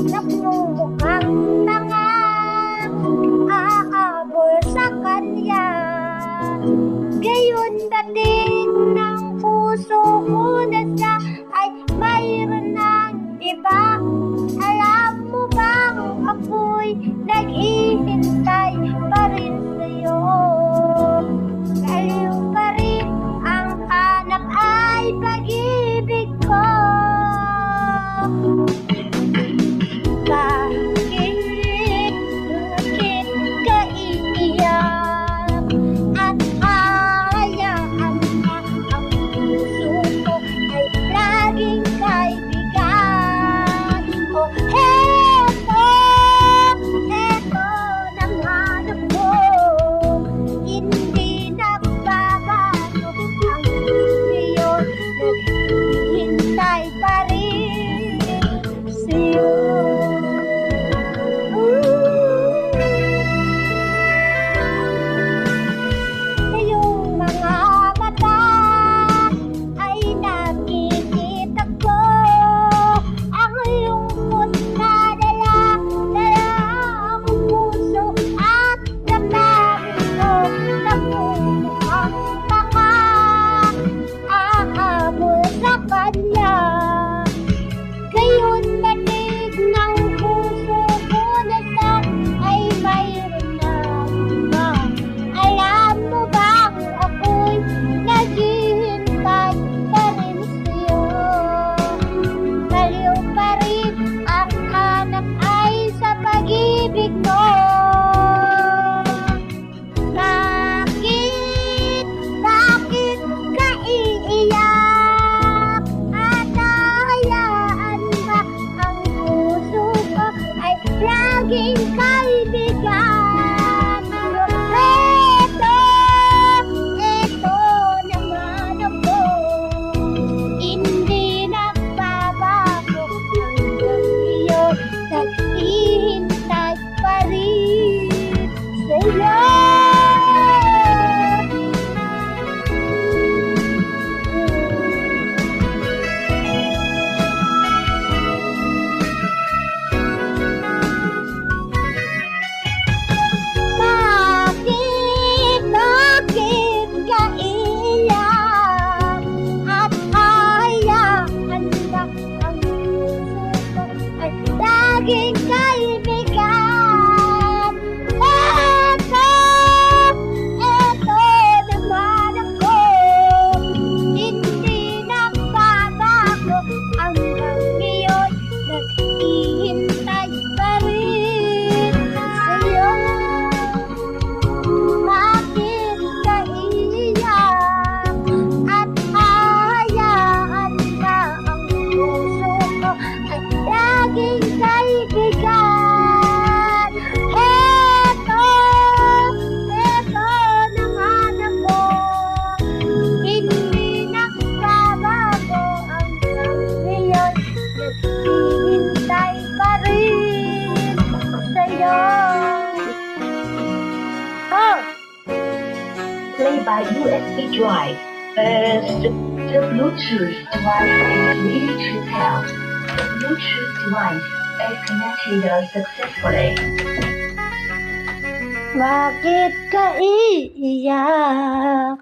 nagmumukhang tanga, aabol sa kanya. Gayon dating ng puso ko na siya ay mayroon ng iba. Alam mo bang ako'y naghihintay pa rin sa'yo? Aliw pa rin ang hanap ay pag-ibig ko. Bakit ka iiyak at hayaan na ang puso ko ay laging kaibigan? O eto naman ako, hindi nagbabago ang ngayon, naghihintay pa rin sa'yo. Iyong mga mata ay nakikita ko, ang lungkot na dala ang puso at damdamin ko. Nagmumukhang tanga, ahabol sa kanya. Gayon dating ng puso ko na siya ay mayroon na iba. Alam mo bang ako'y naghihintay pa rin sa'yo? Baliw pa rin ang hanap ay sa pag-ibig mo. Bakit ka iiyak at hayaan ba ang puso ko ay laging kaibigan? Eto naman ako, hindi nagbabago hanggang ngayon, naghihintay pa rin sa'yo. Bakit ka iiyak at hayaan ba ang puso ko ay laging kaibigan? Eto naman ako, hindi nagbabago hanggang ngayon, naghihintay pa rin sa'yo. Bakit ka iiyak at hayaan ba ang puso ko ay laging kaibigan? Eto naman ako, hindi nagbabago hanggang ngayon, naghihintay pa rin sa'yo. Play by USB drive. First, the Bluetooth device is ready to pair. The Bluetooth device is connected successfully. Bakit ka iiyak